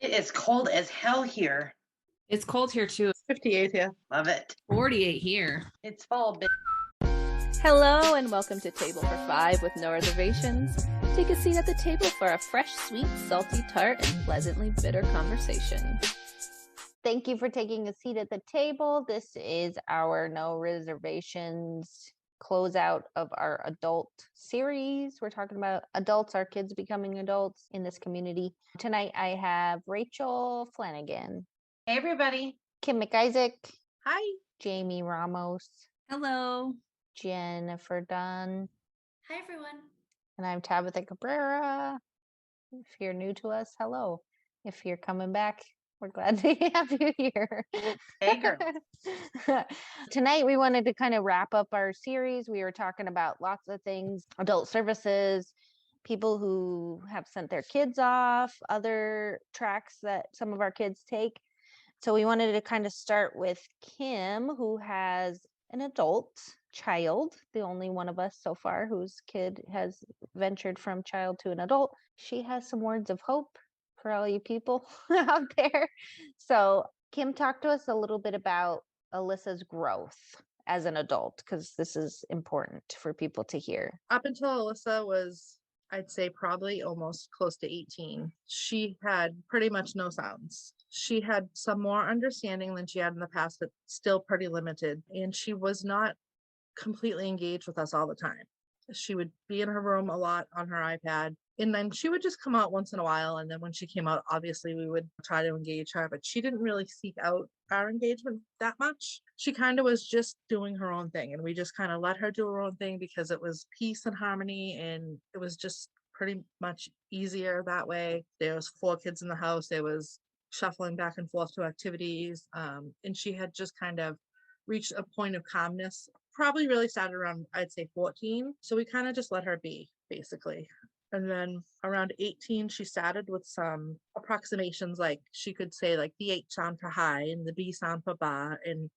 It is cold as hell here. It's cold here too. 58 here. Love it. 48 here. It's fall, Hello and welcome to Table for Five with no reservations. Take a seat at the table for a fresh, sweet, salty, tart, and pleasantly bitter conversation. Thank you for taking a seat at the table. This is our no reservations closeout of our adult series. We're talking about adults, our kids becoming adults in this community. Tonight I have Rachel Flanagan. Hey, everybody. Kim McIsaac. Hi. Jamie Ramos. Hello. Jennifer Dunn. Hi, everyone. And I'm Tabitha Cabrera. If you're new to us, hello. If you're coming back, we're glad to have you here. Hey, girl. Tonight, we wanted to kind of wrap up our series. We were talking about lots of things, adult services, people who have sent their kids off, other tracks that some of our kids take. So we wanted to kind of start with Kim, who has an adult child, the only one of us so far whose kid has ventured from child to an adult. She has some words of hope for all you people out there. So Kim, talk to us a little bit about Alyssa's growth as an adult, because this is important for people to hear. Up until Alyssa was, I'd say, probably almost close to 18, she had pretty much no sounds. She had some more understanding than she had in the past, but still pretty limited. And she was not completely engaged with us all the time. She would be in her room a lot on her iPad, and then she would just come out once in a while. And then when she came out, obviously we would try to engage her, but she didn't really seek out our engagement that much. She kind of was just doing her own thing, and we just kind of let her do her own thing because it was peace and harmony, and it was just pretty much easier that way. There was 4 kids in the house. There was shuffling back and forth to activities, and she had just kind of reached a point of calmness. Probably really started around, I'd say, 14. So we kind of just let her be, basically. And then around 18, she started with some approximations, like she could say like the H sound for high and the B sound for ba. And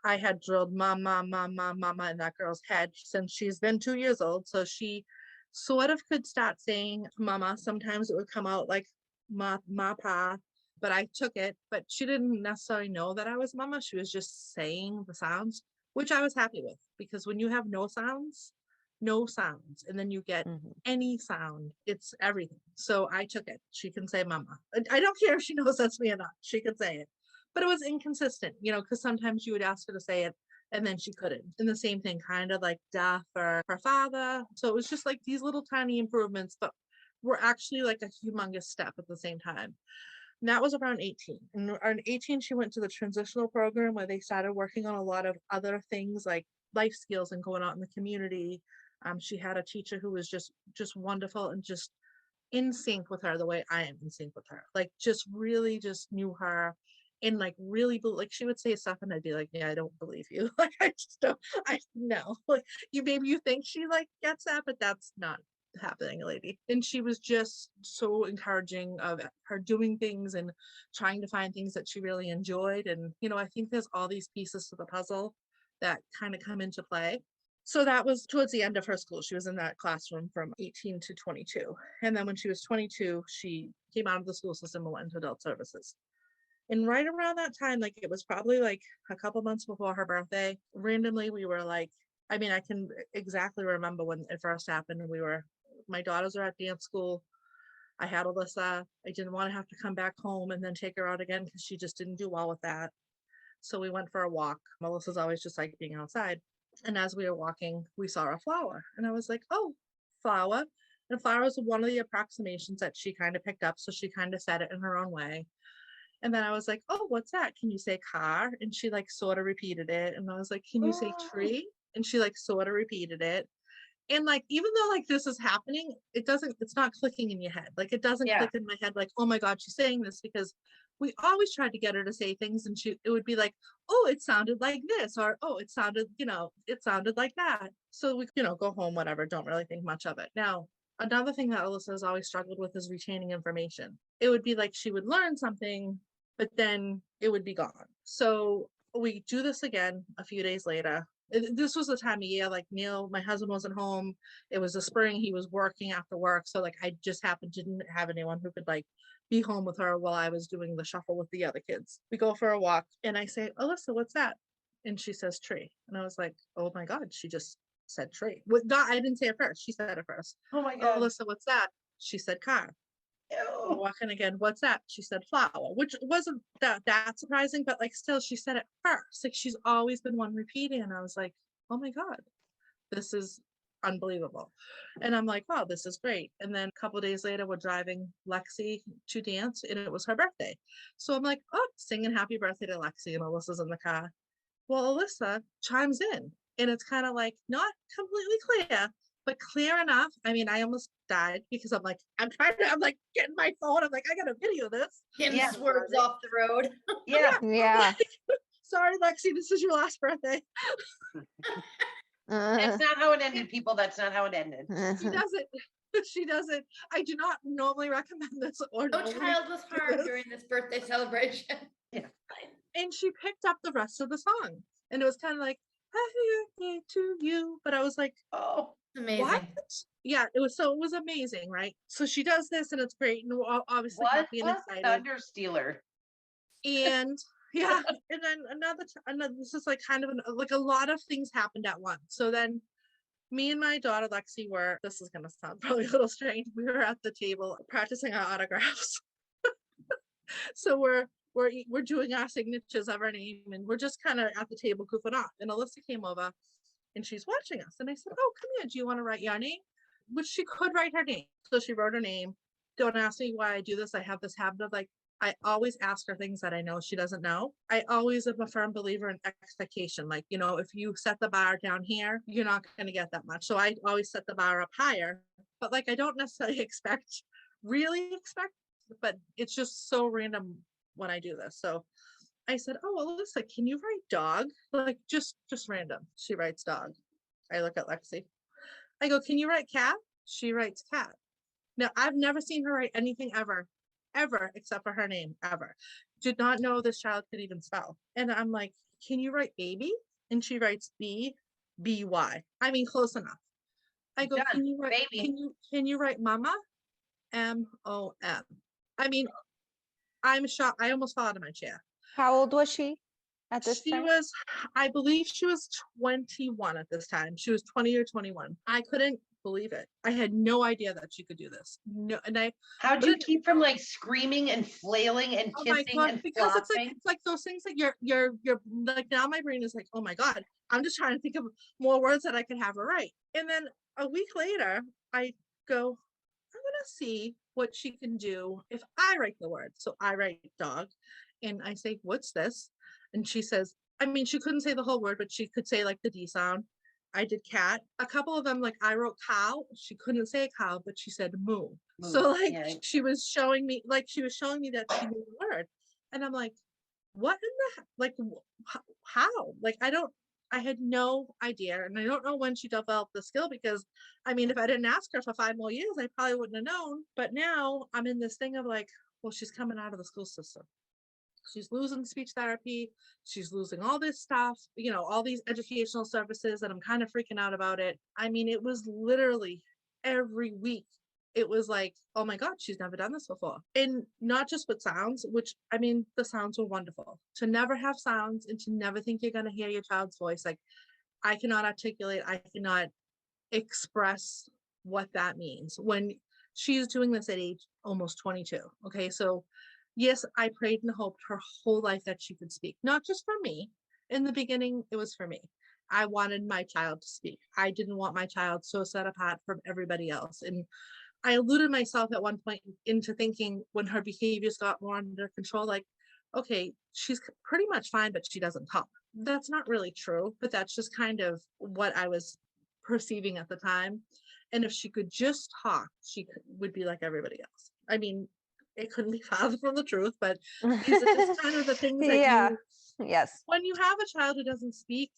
I had drilled mama, mama, mama in that girl's head since she's been 2 years old. So she sort of could start saying mama. Sometimes it would come out like ma, ma, pa. But I took it, but she didn't necessarily know that I was mama. She was just saying the sounds, which I was happy with, because when you have no sounds, and then you get any sound, it's everything. So I took it. She can say mama. I don't care if she knows that's me or not. She could say it. But it was inconsistent, because sometimes you would ask her to say it and then she couldn't. And the same thing, kind of like da for her father. So it was just like these little tiny improvements, but were actually like a humongous step at the same time. And that was around 18. And around 18, she went to the transitional program where they started working on a lot of other things like life skills and going out in the community. She had a teacher who was just wonderful and just in sync with her the way I am in sync with her. Like just really just knew her and like really like she would say stuff and I'd be like, yeah, I don't believe you. Like I just don't, I know. Like maybe you think she like gets that, but that's not happening, lady. And she was just so encouraging of her doing things and trying to find things that she really enjoyed. And I think there's all these pieces to the puzzle that kind of come into play. So that was towards the end of her school. She was in that classroom from 18 to 22. And then when she was 22, she came out of the school system and went into adult services. And right around that time, like it was probably like a couple months before her birthday, randomly we were like, I can exactly remember when it first happened. My daughters are at dance school. I had Alyssa. I didn't want to have to come back home and then take her out again because she just didn't do well with that. So we went for a walk. Alyssa's always just like being outside. And as we were walking, we saw a flower. And I was like, oh, flower. And flower was one of the approximations that she kind of picked up. So she kind of said it in her own way. And then I was like, oh, what's that? Can you say car? And she like sort of repeated it. And I was like, can you say tree? And she like sort of repeated it. And like, even though like this is happening, it's not clicking in your head. Like it doesn't click in my head like, oh my God, she's saying this, because we always tried to get her to say things and it would be like, oh, it sounded like this, or, oh, it sounded like that. So we, go home, whatever, don't really think much of it. Now, another thing that Alyssa has always struggled with is retaining information. It would be like, she would learn something, but then it would be gone. So we do this again a few days later. This was the time of year, like Neil, my husband, wasn't home. It was the spring. He was working after work. So like, I just happened to didn't have anyone who could like be home with her while I was doing the shuffle with the other kids. We go for a walk and I say, Alyssa, what's that? And she says tree. And I was like, oh my God, she just said tree. I didn't say it first. She said it first. Oh my Oh, God. Alyssa, what's that? She said car. We're Ew. walking again. What's that? She said flower, which wasn't that surprising, but like still she said it first. Like she's always been one repeating. And I was like, oh my God, this is unbelievable. And I'm like, wow, this is great. And then a couple of days later, we're driving Lexi to dance and it was her birthday. So I'm like, oh, singing happy birthday to Lexi, and Alyssa's in the car. Well, Alyssa chimes in and it's kind of like not completely clear, but clear enough. I mean, I almost died because I'm like getting my phone. I'm like, I gotta video this. Kim Yeah. swerves off the road. Yeah. Yeah. Sorry, Lexi, this is your last birthday. That's not how it ended, people. That's not how it ended. She doesn't. She doesn't. I do not normally recommend this or No normally child was do harmed this. during this birthday celebration. And she picked up the rest of the song. And it was kind of like, happy birthday to you. But I was like, Oh, Amazing. what? Yeah, it was amazing, right? So she does this and it's great. And we're all obviously what happy and a excited. thunder stealer. And yeah, and then another this is like kind of like a lot of things happened at once. So then me and my daughter Lexi were, this is gonna sound probably a little strange, we were at the table practicing our autographs. So we're doing our signatures of our name and we're just kind of at the table goofing off. And Alyssa came over and she's watching us. And I said, oh, come here, do you want to write your name? Which she could write her name. So she wrote her name. Don't ask me why I do this. I have this habit of like, I always ask her things that I know she doesn't know. I always am a firm believer in expectation. Like, you know, if you set the bar down here, you're not going to get that much. So I always set the bar up higher, but like, I don't necessarily really expect, but it's just so random when I do this. So I said, oh, Alyssa, can you write dog? Like just random. She writes dog. I look at Lexi. I go, can you write cat? She writes cat. Now, I've never seen her write anything ever, except for her name, ever. Did not know this child could even spell. And I'm like, can you write baby? And she writes B-B-Y. I mean, close enough. I go, Done. can you write, Baby. can you write mama? M-O-M. I mean, I'm shocked. I almost fell out of my chair. How old was she at this She time? was, I believe she was 21 at this time. She was 20 or 21. I couldn't believe it. I had no idea that she could do this. No, and How'd you But- keep from like screaming and flailing and oh my kissing God, and because flopping? it's like those things that you're like, now my brain is like, oh my God, I'm just trying to think of more words that I could have her write. And then a week later, I go, I'm gonna see what she can do if I write the word. So I write dog and I say, what's this? And she says, I mean, she couldn't say the whole word, but she could say like the D sound. I did cat. A couple of them, like I wrote cow. She couldn't say cow, but she said moo. So Moo, like yeah. she was showing me that she knew the word. And I'm like, what in the like how? Like I had no idea. And I don't know when she developed the skill because I mean, if I didn't ask her for 5 more years, I probably wouldn't have known. But now I'm in this thing of like, well, she's coming out of the school system. She's losing speech therapy. She's losing all this stuff, you know, all these educational services, and I'm kind of freaking out about it. I mean, it was literally every week. It was like, oh my God, she's never done this before. And not just with sounds, which I mean, the sounds were wonderful. To never have sounds and to never think you're going to hear your child's voice. Like I cannot articulate, I cannot express what that means when she's doing this at age almost 22. Okay. So yes, I prayed and hoped her whole life that she could speak, not just for me. In the beginning, it was for me. I wanted my child to speak. I didn't want my child so set apart from everybody else. And I eluded myself at one point into thinking when her behaviors got more under control, like, okay, she's pretty much fine, but she doesn't talk. That's not really true, but that's just kind of what I was perceiving at the time. And if she could just talk, would be like everybody else. I mean, it couldn't be farther from the truth, but these are just kind of the things that Yeah. Yes. when you have a child who doesn't speak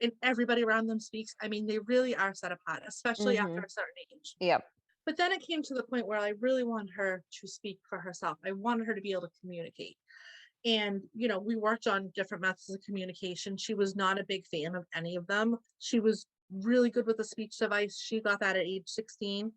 and everybody around them speaks, I mean, they really are set apart, especially after a certain age. Yep. But then it came to the point where I really wanted her to speak for herself. I wanted her to be able to communicate. And, you know, we worked on different methods of communication. She was not a big fan of any of them. She was really good with the speech device. She got that at age 16.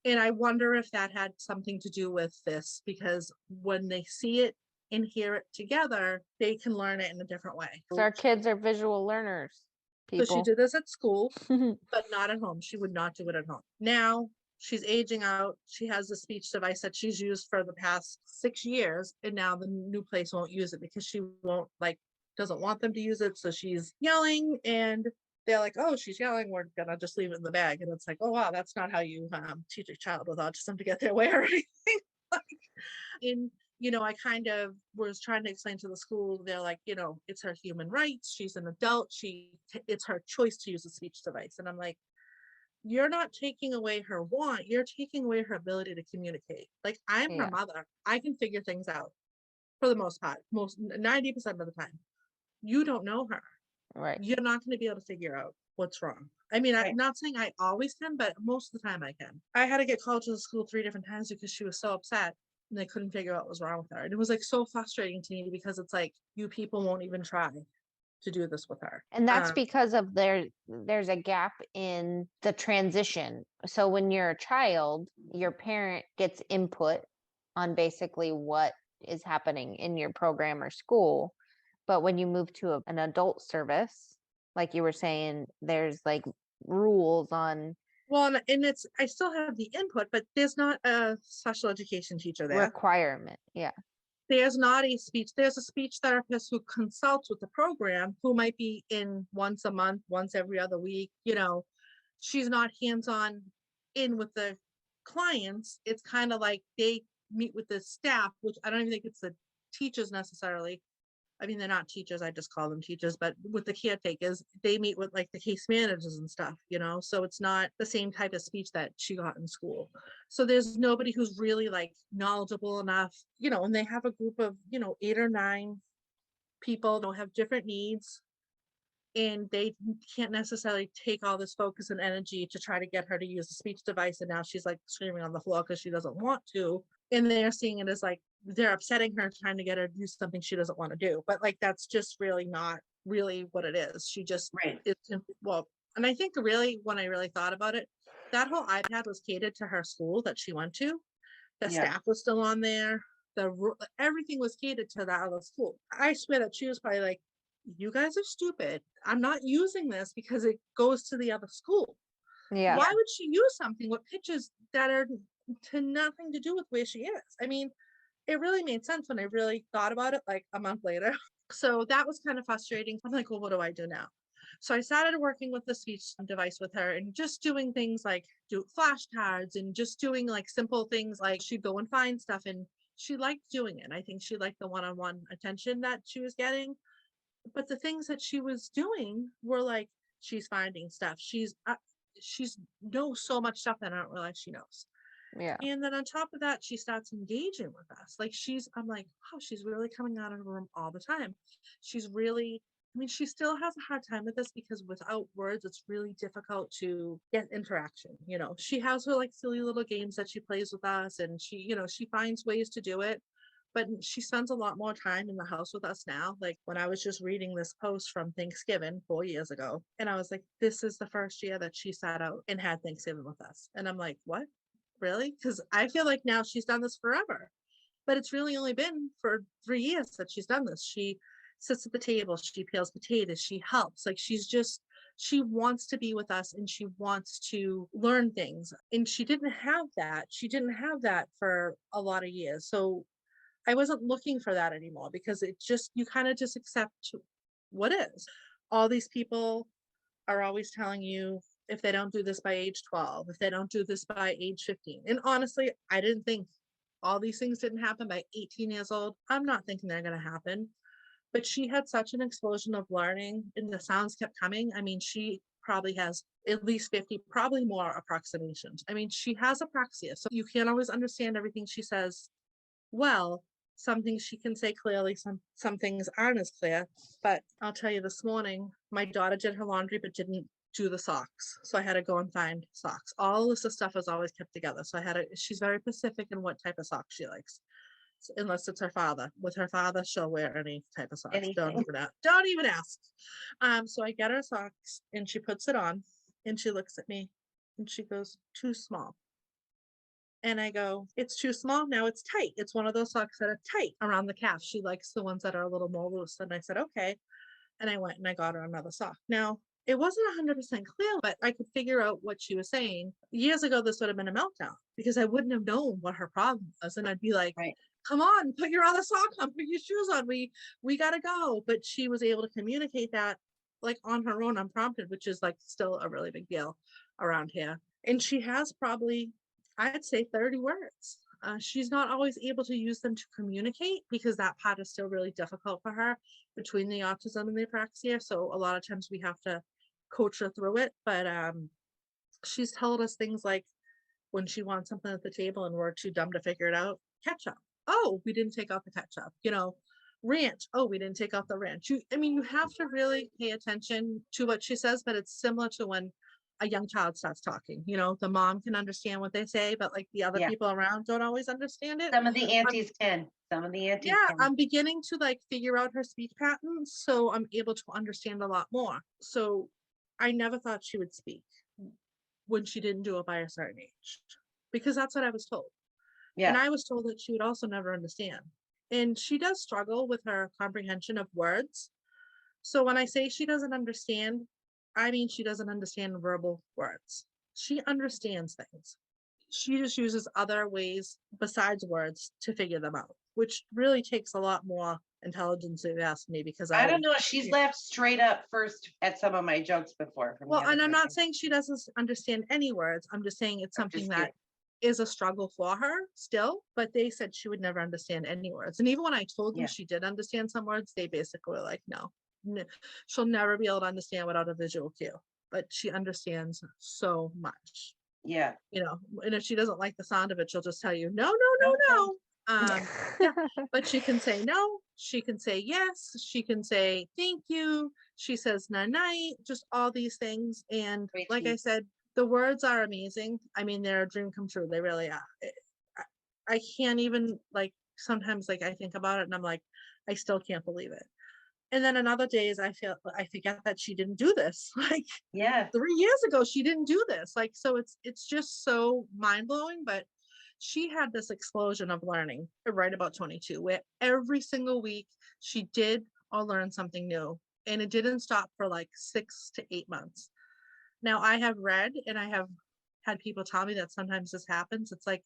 And I wonder if that had something to do with this, because when they see it and hear it together, they can learn it in a different way. 'Cause our kids are visual learners, So she people. did this at school, but not at home. She would not do it at home. Now she's aging out. She has a speech device that she's used for the past 6 years, and now the new place won't use it because she won't doesn't want them to use it. So she's yelling, and they're like, "Oh, she's yelling. We're gonna just leave it in the bag." And it's like, "Oh wow, that's not how you teach a child with autism to get their way or anything." Like, in I kind of was trying to explain to the school, they're like, it's her human rights. She's an adult. It's her choice to use a speech device. And I'm like, you're not taking away her want, you're taking away her ability to communicate. Like, I'm Yeah. her mother. I can figure things out for the most part, most 90% of the time. You don't know her. Right. You're not going to be able to figure out what's wrong. I mean, Right. I'm not saying I always can, but most of the time I can. I had to get called to the school 3 different times because she was so upset and they couldn't figure out what was wrong with her. And it was so frustrating to me because it's like, you people won't even try to do this with her. And that's because of there's a gap in the transition. So when you're a child, your parent gets input on basically what is happening in your program or school. But when you move to an adult service, like you were saying, there's rules on Well, and I still have the input, but there's not a special education teacher there. requirement. Yeah. There's a speech therapist who consults with the program, who might be in once a month, once every other week. She's not hands-on in with the clients. It's kind of like they meet with the staff, which I don't even think it's the teachers necessarily. I mean, they're not teachers, I just call them teachers, but with the caretakers, they meet with the case managers and stuff, so it's not the same type of speech that she got in school. So there's nobody who's really knowledgeable enough, and they have a group of, 8 or 9 people who have different needs, and they can't necessarily take all this focus and energy to try to get her to use a speech device. And now she's screaming on the floor because she doesn't want to. And they're seeing it as they're upsetting her, trying to get her to do something she doesn't want to do. But that's just really not really what it is. She just, Right. well, and I think really, when I really thought about it, that whole iPad was catered to her school that she went to. The Yeah. staff was still on there. Everything was catered to that other school. I swear that she was probably like, you guys are stupid. I'm not using this because it goes to the other school. Yeah. Why would she use something with pictures that are to nothing to do with where she is? I mean, it really made sense when I really thought about it a month later. So that was kind of frustrating. I'm like, well, what do I do now? So I started working with the speech device with her and just doing things like do flashcards and just doing simple things she'd go and find stuff, and she liked doing it. I think she liked the one-on-one attention that she was getting. But the things that she was doing were she's finding stuff. She's knows so much stuff that I don't realize she knows. Yeah. And then on top of that, she starts engaging with us. I'm like, wow, she's really coming out of her room all the time. She's really, I mean, she still has a hard time with this because without words, it's really difficult to get interaction. She has her silly little games that she plays with us, and she finds ways to do it. But she spends a lot more time in the house with us now. When I was just reading this post from Thanksgiving 4 years ago, and I was like, this is the first year that she sat out and had Thanksgiving with us. And I'm like, what? Really? Because I feel like now she's done this forever. But it's really only been for 3 years that she's done this. She sits at the table, she peels potatoes, she helps. She wants to be with us and she wants to learn things. And she didn't have that. She didn't have that for a lot of years. So I wasn't looking for that anymore because you kind of just accept what is. All these people are always telling you if they don't do this by age 12, if they don't do this by age 15. And honestly, I didn't think all these things didn't happen by 18 years old. I'm not thinking they're going to happen. But she had such an explosion of learning and the sounds kept coming. I mean, she probably has at least 50, probably more approximations. I mean, she has apraxia, so you can't always understand everything she says well. Some things she can say clearly, some things aren't as clear. But I'll tell you, this morning, my daughter did her laundry but didn't do the socks. So I had to go and find socks. All Alyssa stuff is always kept together. So she's very specific in what type of socks she likes. So unless it's her father. With her father, she'll wear any type of socks. Don't Anything. even ask. So I get her socks and she puts it on and she looks at me and she goes, too small. And I go, it's too small. Now it's tight. It's one of those socks that are tight around the calf. She likes the ones that are a little more loose. And I said, okay. And I went and I got her another sock. Now, it wasn't 100% clear, but I could figure out what she was saying. Years ago, this would have been a meltdown because I wouldn't have known what her problem was. And I'd be like, Right. come on, put your other sock on, put your shoes on. We got to go. But she was able to communicate that like on her own unprompted, which is like still a really big deal around here. And she has probably, I'd say 30 words. She's not always able to use them to communicate because that part is still really difficult for her between the autism and the apraxia. So a lot of times we have to coach her through it. But she's told us things like when she wants something at the table and we're too dumb to figure it out, ketchup. Oh, we didn't take out the ketchup. Ranch. Oh, we didn't take out the ranch. You have to really pay attention to what she says, but it's similar to when a young child starts talking. The mom can understand what they say, but like the other Yeah. people around don't always understand it. Some of the aunties can. Some of the aunties Yeah, can. I'm beginning to like figure out her speech patterns, so I'm able to understand a lot more. So I never thought she would speak when she didn't do it by a certain age, because that's what I was told. And Yeah. I was told that she would also never understand. And she does struggle with her comprehension of words. So when I say she doesn't understand, I mean she doesn't understand verbal words. She understands things. She just uses other ways besides words to figure them out, which really takes a lot more intelligence, if you ask me, because I don't know. She's laughed straight up first at some of my jokes before. From the well, other and I'm not person. saying she doesn't understand any words. I'm just saying it's I'm something just that is a struggle for her still, but they said she would never understand any words. And even when I told them Yeah. she did understand some words, they basically were like, no, she'll never be able to understand without a visual cue, but she understands so much, Yeah. and if she doesn't like the sound of it, she'll just tell you, no, no, no, no. Yeah, but she can say no, she can say yes, she can say thank you, she says night, just all these things. And Great like I teeth. said, the words are amazing. I mean, they're a dream come true. They really are. I can't even, like, sometimes like I think about it and I'm like, I still can't believe it. And then on other days I forget that she didn't do this. Like Yeah. 3 years ago, she didn't do this. Like, so it's just so mind blowing. But she had this explosion of learning right about 22, where every single week she did or learned something new. And it didn't stop for like 6 to 8 months. Now I have read and I have had people tell me that sometimes this happens. It's like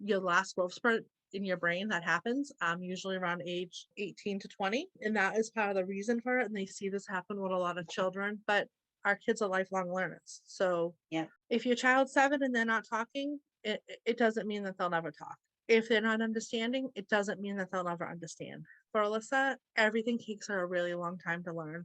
your last growth spurt in your brain that happens, usually around age 18 to 20. And that is part of the reason for it. And they see this happen with a lot of children, but our kids are lifelong learners. So Yeah. if your child's 7 and they're not talking, it doesn't mean that they'll never talk. If they're not understanding, it doesn't mean that they'll never understand. For Alyssa, everything takes her a really long time to learn.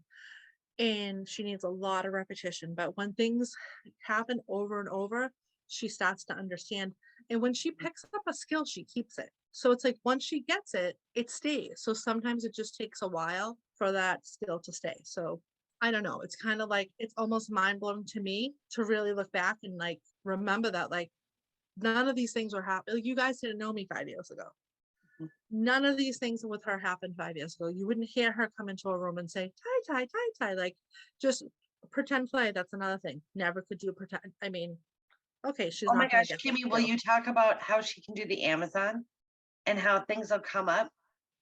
And she needs a lot of repetition. But when things happen over and over, she starts to understand. And when she picks up a skill, she keeps it. So it's like once she gets it, it stays. So sometimes it just takes a while for that skill to stay. So I don't know. It's kind of like, it's almost mind blowing to me to really look back and like remember that like none of these things were happening. Like, you guys didn't know me 5 years ago. None of these things with her happened 5 years ago. You wouldn't hear her come into a room and say, tie, like just pretend play. That's another thing. Never could do pretend. I mean, okay, she's Oh not my gonna gosh, get that Kimmy, will skill. you talk about how she can do the Amazon and how things will come up?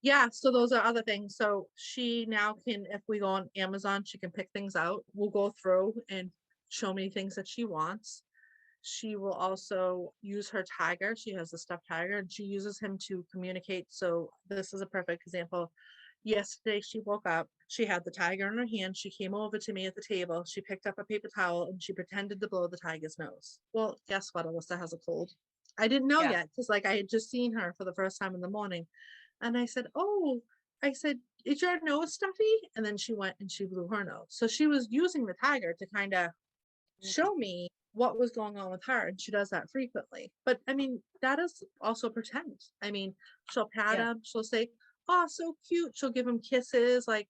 Yeah, so those are other things. So she now can, if we go on Amazon, she can pick things out. We'll go through and show me things that she wants. She will also use her tiger. She has a stuffed tiger and she uses him to communicate. So this is a perfect example. Yesterday she woke up, she had the tiger in her hand. She came over to me at the table. She picked up a paper towel and she pretended to blow the tiger's nose. Well, guess what? Alyssa has a cold. I didn't know Yeah. yet because like I had just seen her for the first time in the morning. And I said, oh, I said, is your nose stuffy? And then she went and she blew her nose. So she was using the tiger to kind of show me what was going on with her. And she does that frequently. But I mean, that is also pretend. I mean, she'll pat Yeah. him. She'll say, oh, so cute. She'll give him kisses. Like,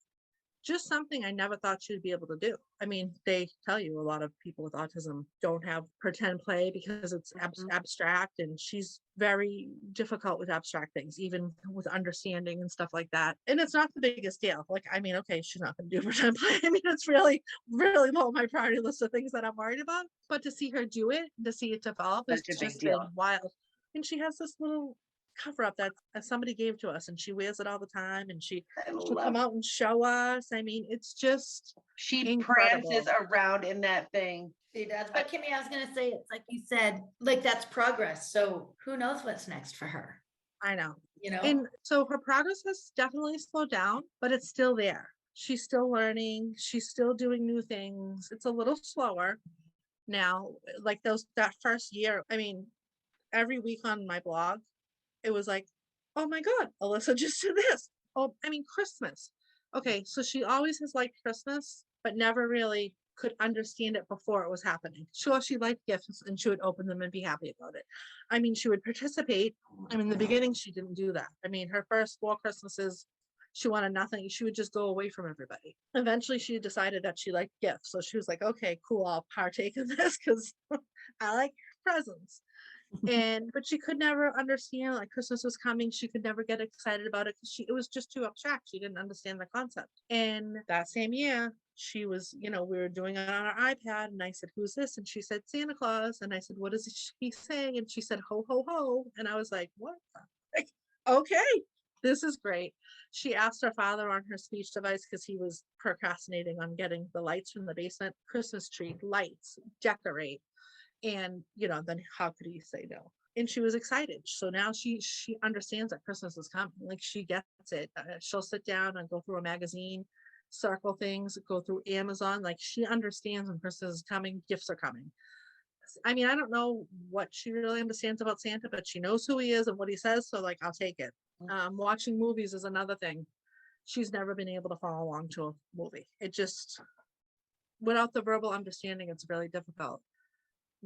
just something I never thought she'd be able to do. I mean, they tell you a lot of people with autism don't have pretend play because it's abstract, and she's very difficult with abstract things, even with understanding and stuff like that. And it's not the biggest deal. Like, I mean, okay, she's not going to do pretend play. I mean, it's really, really low on my priority list of things that I'm worried about. But to see her do it, to see it develop, Such it's a big just been deal. wild. And she has this little cover up that somebody gave to us, and she wears it all the time, and she'll come out and show us. I mean, it's just She incredible. prances around in that thing. She does. But Kimmy, I was gonna say, it's like you said, like that's progress. So who knows what's next for her, I know. you know? And so her progress has definitely slowed down, but it's still there. She's still learning. She's still doing new things. It's a little slower now. Like that first year, I mean, every week on my blog, it was like, oh my God, Alyssa just did this. Oh, I mean, Christmas. Okay, so she always has liked Christmas, but never really could understand it before it was happening. Sure, she liked gifts and she would open them and be happy about it. I mean, she would participate. I mean, in the beginning, she didn't do that. I mean, her first 4 Christmases, she wanted nothing. She would just go away from everybody. Eventually, she decided that she liked gifts. So she was like, okay, cool, I'll partake in this because I like presents. But she could never understand like Christmas was coming. She could never get excited about it because it was just too abstract. She didn't understand the concept. And that same year, she was, we were doing it on our iPad, and I said, who's this? And she said, Santa Claus. And I said, what does he say? And she said, ho, ho, ho. And I was like, what? Like, okay, this is great. She asked her father on her speech device because he was procrastinating on getting the lights from the basement, Christmas tree, lights, decorate. And then how could he say no? And she was excited. So now she understands that Christmas is coming. Like she gets it. She'll sit down and go through a magazine, circle things, go through Amazon. Like she understands when Christmas is coming, gifts are coming. I mean, I don't know what she really understands about Santa, but she knows who he is and what he says. So like, I'll take it. Watching movies is another thing. She's never been able to follow along to a movie. It just, without the verbal understanding, it's really difficult.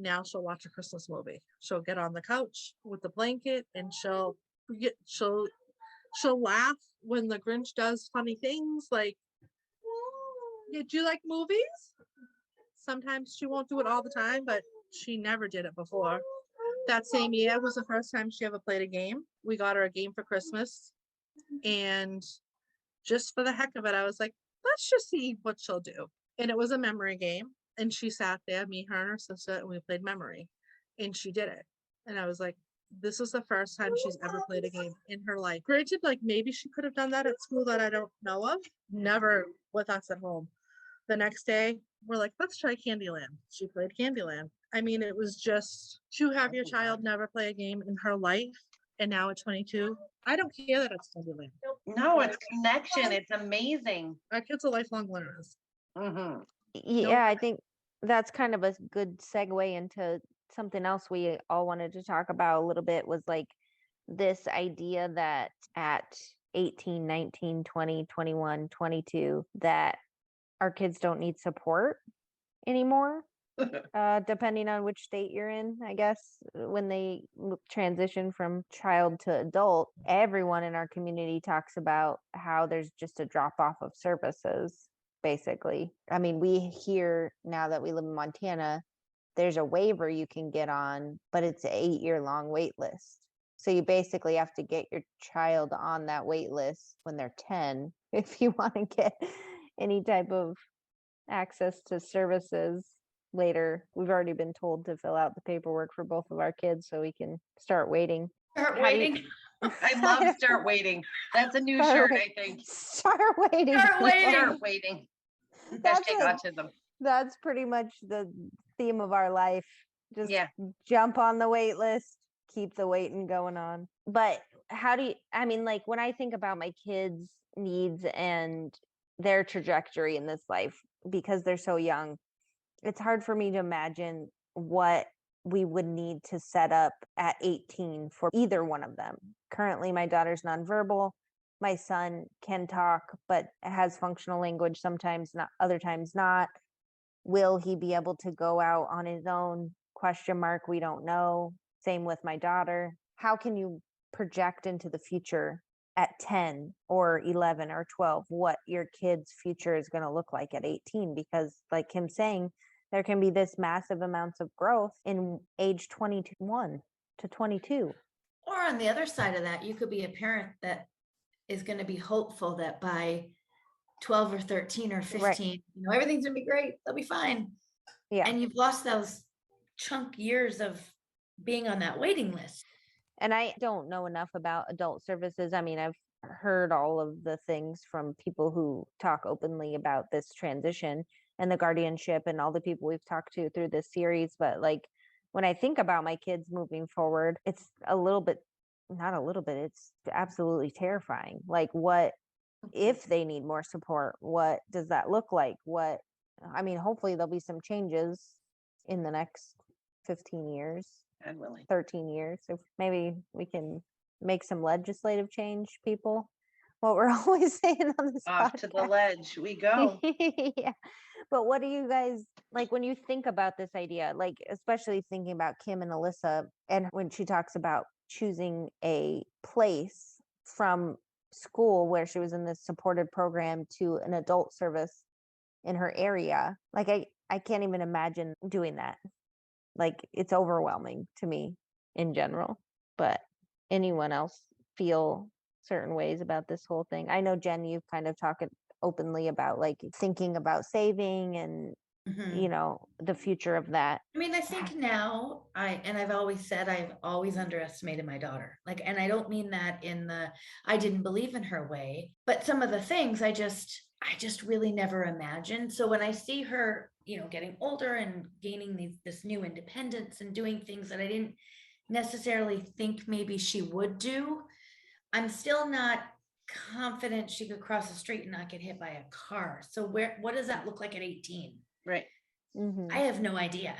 Now she'll watch a Christmas movie. She'll get on the couch with the blanket and she'll laugh when the Grinch does funny things like, did you like movies? Sometimes she won't do it all the time, but she never did it before. That same year was the first time she ever played a game. We got her a game for Christmas. And just for the heck of it, I was like, let's just see what she'll do. And it was a memory game. And she sat there, me, her, and her sister, and we played memory. And she did it. And I was like, this is the first time she's ever played a game in her life. Granted, like maybe she could have done that at school that I don't know of. Never with us at home. The next day, we're like, let's try Candyland. She played Candyland. I mean, it was just to have your child never play a game in her life. And now at 22, I don't care that it's Candyland. No, it's connection. It's amazing. Our kids are lifelong learners. Mhm. Yeah, I think that's kind of a good segue into something else we all wanted to talk about a little bit, was like this idea that at 18, 19, 20, 21, 22, that our kids don't need support anymore. Depending on which state you're in, I guess, when they transition from child to adult, everyone in our community talks about how there's just a drop off of services. Basically, I mean, we hear now that we live in Montana, there's a waiver you can get on, but it's an 8-year-long wait list. So you basically have to get your child on that wait list when they're 10 if you want to get any type of access to services later. We've already been told to fill out the paperwork for both of our kids so we can start waiting. Start waiting. I love Start Waiting. That's a new shirt, I think. Start waiting. Start waiting. Start Waiting. That's Hashtag autism. That's pretty much the theme of our life. Just Yeah. jump on the wait list, keep the waiting going on. But how do you, I mean, like when I think about my kids' needs and their trajectory in this life, because they're so young, it's hard for me to imagine what we would need to set up at 18 for either one of them. Currently, my daughter's nonverbal. My son can talk, but has functional language sometimes, not other times not. Will he be able to go out on his own? Question mark. We don't know. Same with my daughter. How can you project into the future at 10 or 11 or 12 what your kid's future is going to look like at 18? Because like Kim's saying, there can be this massive amounts of growth in age 21 to 22. Or on the other side of that, you could be a parent that is going to be hopeful that by 12 or 13 or 15, Right. Everything's going to be great. They'll be fine. Yeah. And you've lost those chunk years of being on that waiting list. And I don't know enough about adult services. I mean, I've heard all of the things from people who talk openly about this transition and the guardianship and all the people we've talked to through this series. But like when I think about my kids moving forward, it's a little bit, not a little bit, it's absolutely terrifying. Like, what if they need more support? What does that look like? What, I mean, hopefully there'll be some changes in the next 15 years. I'm willing. 13 years. If maybe we can make some legislative change, people. What we're always saying on this Off to the podcast. ledge we go. Yeah. But what do you guys like when you think about this idea? Like, especially thinking about Kim and Alyssa, and when she talks about choosing a place from school where she was in this supported program to an adult service in her area. Like, I can't even imagine doing that. Like, it's overwhelming to me in general. But anyone else feel certain ways about this whole thing? I know, Jen, you've kind of talked openly about like thinking about saving and Mhm. you know the future of that. I mean, I think now I've always said I've always underestimated my daughter. Like, and I don't mean that in the I didn't believe in her way, but some of the things I just really never imagined. So when I see her, getting older and gaining this new independence and doing things that I didn't necessarily think maybe she would do, I'm still not confident she could cross the street and not get hit by a car. So what does that look like at 18? Right. Mhm. I have no idea.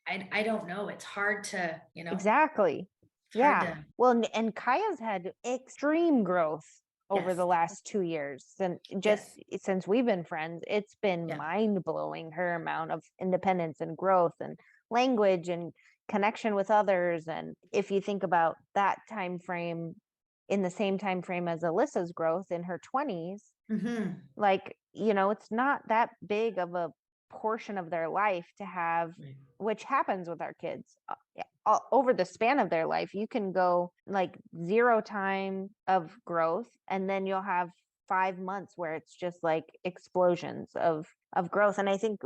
I don't know. It's hard to, Exactly. it's hard Yeah. to, Well, and Kaya's had extreme growth over Yes. the last 2 years, and just since we've been friends, it's been Yeah. mind blowing her amount of independence and growth and language and connection with others. And if you think about that time frame in the same time frame as Alyssa's growth in her 20s, Mhm. like, it's not that big of a portion of their life to have, Right. which happens with our kids over the span of their life. You can go like 0 time of growth, and then you'll have 5 months where it's just like explosions of growth. And I think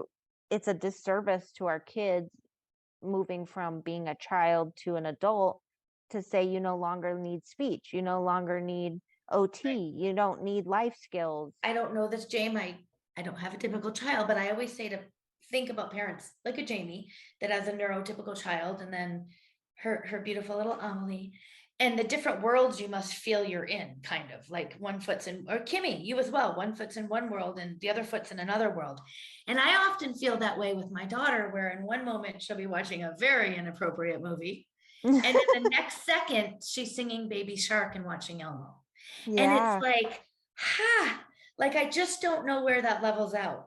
it's a disservice to our kids moving from being a child to an adult to say you no longer need speech, you no longer need OT, you don't need life skills. I don't know this, Jamie. I don't have a typical child, but I always say to think about parents like a Jamie that has a neurotypical child, and then her beautiful little Amelie, and the different worlds you must feel you're in, kind of like one foot's in, or Kimmy, you as well, one foot's in one world and the other foot's in another world. And I often feel that way with my daughter, where in one moment she'll be watching a very inappropriate movie, and in the next second she's singing Baby Shark and watching Elmo. And Yeah. it's like, like I just don't know where that levels out,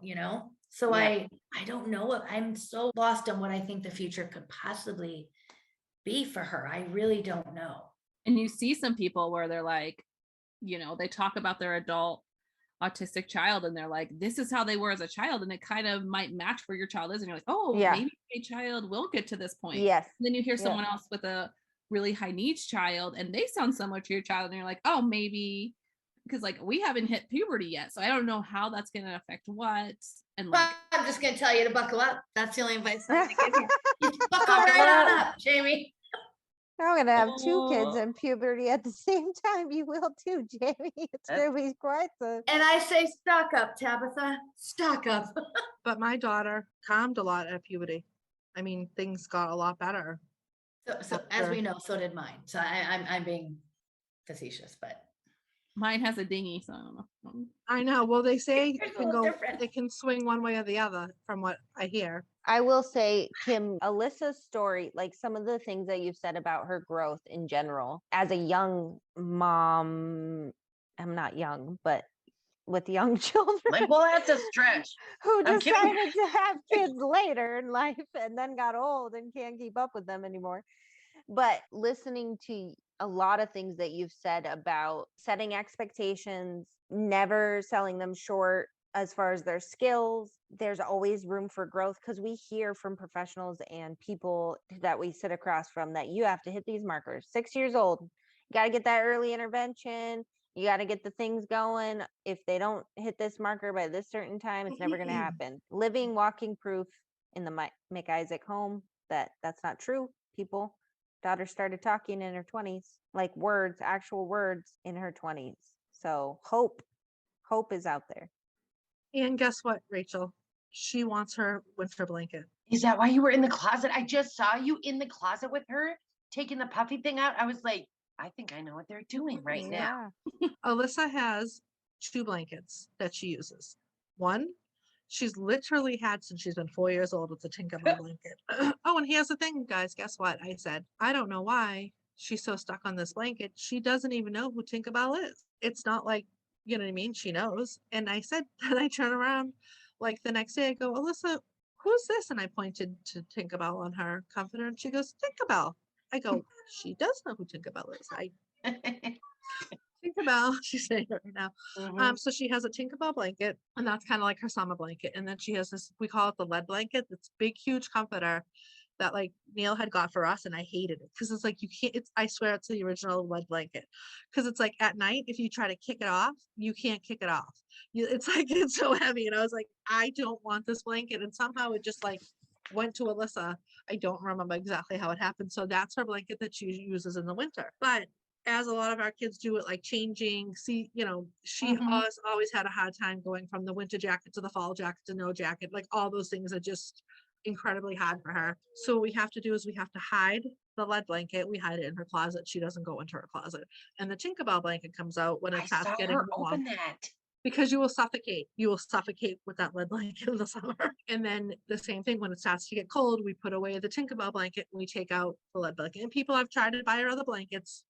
So Yeah. I don't know. I'm so lost on what I think the future could possibly be for her. I really don't know. And you see some people where they're like, they talk about their adult autistic child and they're like, this is how they were as a child. And it kind of might match where your child is. And you're like, oh, Yeah. maybe my child will get to this point. Yes. And then you hear Yeah. someone else with a really high needs child and they sound similar to your child. And you're like, oh, maybe because like we haven't hit puberty yet. So I don't know how that's going to affect what. And like, But I'm just going to tell you to buckle up. That's the only advice I'm going to give you. You buckle right on up, Jamie. I'm gonna have 2 kids Oh. in puberty at the same time. You will too, Jamie. It's gonna be quite the. And I say, stock up, Tabitha. Stock up. But my daughter calmed a lot at puberty. I mean, things got a lot better. So as we know, so did mine. So I'm being facetious, but mine has a dinghy, so I don't know. I know. Well, they say Yours it a can little go, different. it can swing one way or the other, from what I hear. I will say, Kim, Alyssa's story, like some of the things that you've said about her growth in general, as a young mom, I'm not young, but with young children. Like, well, that's a stretch. Who I'm kidding. decided to have kids later in life and then got old and can't keep up with them anymore. But listening to a lot of things that you've said about setting expectations, never selling them short as far as their skills, there's always room for growth, because we hear from professionals and people that we sit across from that you have to hit these markers. 6 years old, you got to get that early intervention. You got to get the things going. If they don't hit this marker by this certain time, it's never going to happen. Living, walking proof in the McIsaac home that that's not true, people. Daughter started talking in her 20s, like words, actual words in her 20s. So hope is out there. And guess what, Rachel? She wants her winter blanket. Is that why you were in the closet? I just saw you in the closet with her taking the puffy thing out. I was like, I think I know what they're doing right now. Alyssa has 2 blankets that she uses. One, she's literally had since she's been 4 years old. It's a Tinkerbell blanket. Oh, and here's the thing, guys. Guess what? I said, I don't know why she's so stuck on this blanket. She doesn't even know who Tinkerbell is. It's not like, you know what I mean? She knows. And I said, then I turn around like the next day, I go, Alyssa, who's this? And I pointed to Tinkerbell on her comforter and she goes, Tinkerbell. I go, she does know who Tinkerbell is. Tinkerbell, she's saying it right now. Mhm. So she has a Tinkerbell blanket, and that's kind of like her summer blanket. And then she has this, we call it the lead blanket, this big, huge comforter that like Neil had got for us, and I hated it because it's like you can't. It's, I swear it's the original lead blanket because it's like at night if you try to kick it off, you can't kick it off. It's like it's so heavy, and I was like, I don't want this blanket, and somehow it just like went to Alyssa. I don't remember exactly how it happened. So that's her blanket that she uses in the winter, but as a lot of our kids do it, like changing, see, you know, she Mhm. always had a hard time going from the winter jacket to the fall jacket to no jacket. Like all those things are just incredibly hard for her. So what we have to do is we have to hide the lead blanket. We hide it in her closet. She doesn't go into her closet. And the Tinkerbell blanket comes out when I it starts saw getting her warm open that. because you will suffocate. You will suffocate with that lead blanket in the summer. And then the same thing when it starts to get cold, we put away the Tinkerbell blanket and we take out the lead blanket. And people have tried to buy her other blankets.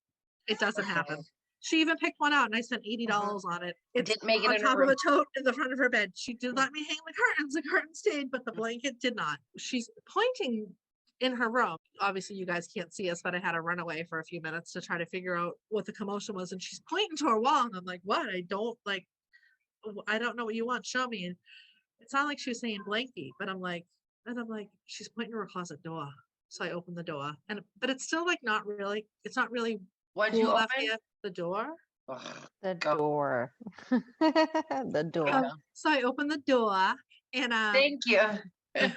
It doesn't happen. She even picked one out and I spent $80 on it. It's Didn't make it on in her top of room. a tote in the front of her bed. She did let me hang the curtains. The curtain stayed, but the blanket did not. She's pointing in her room. Obviously, you guys can't see us, but I had to run away for a few minutes to try to figure out what the commotion was. And she's pointing to her wall. And I'm like, what? I don't know what you want. Show me. And it sounded like she was saying blankie, but I'm like, she's pointing to her closet door. So I opened the door, but it's still like not really. It's not really What'd cool you enough open? yet. The door. Ugh, The Go. door. The door. Yeah. So I opened the door, and Thank you. and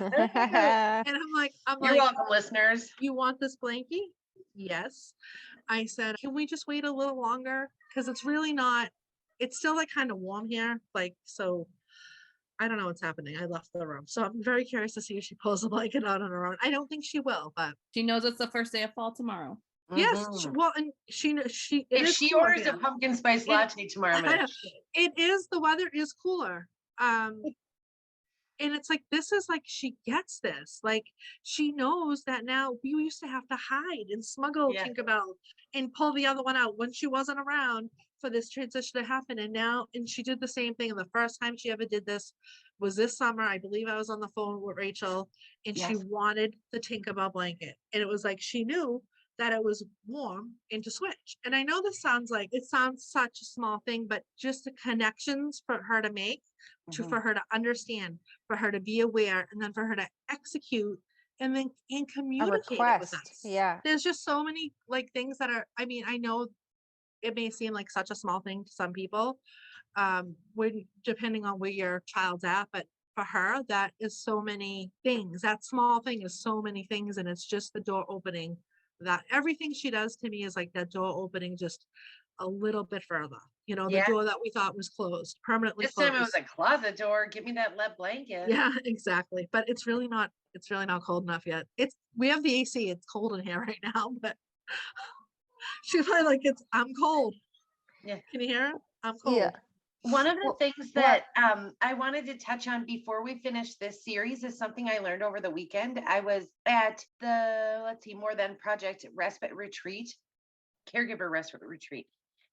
I'm like, You're welcome, listeners. you want this blankie? Yes. I said, can we just wait a little longer? Because it's really not. It's still like kind of warm here, like so. I don't know what's happening. I left the room. So I'm very curious to see if she pulls the blanket out on her own. I don't think she will, but She knows it's the first day of fall tomorrow. yes. Mhm. Well, and she it If is she cooler orders here. a pumpkin spice latte tomorrow, I'm gonna shit. It is, the weather is cooler. And it's like, this is like, she gets this. Like, she knows that now we used to have to hide and smuggle Yeah. Tinkerbell and pull the other one out when she wasn't around for this transition to happen. And now, and she did the same thing. And the first time she ever did this was this summer. I believe I was on the phone with Rachel and she Yes. wanted the Tinkerbell blanket. And it was like, she knew that it was warm and to switch. And I know this sounds like, it sounds such a small thing, but just the connections for her to make, Mhm. for her to understand, for her to be aware, and then for her to execute and then and A communicate it with request. us. Yeah. There's just so many like things that are, I mean, I know it may seem like such a small thing to some people, when depending on where your child's at, but for her, that is so many things. That small thing is so many things, and it's just the door opening. That everything she does to me is like that door opening just a little bit further. You know, the Yeah. door that we thought was closed, permanently This time it was closed. a closet door. Give me that lead blanket. Yeah, exactly. But it's really not cold enough yet. We have the AC. It's cold in here right now, but she's probably like, I'm cold. Yeah. Can you hear it? I'm cold. Yeah. One of the Well, things that I wanted to touch on before we finish this series is something I learned over the weekend. I was at the, More Than Project Respite Retreat, Caregiver Respite Retreat.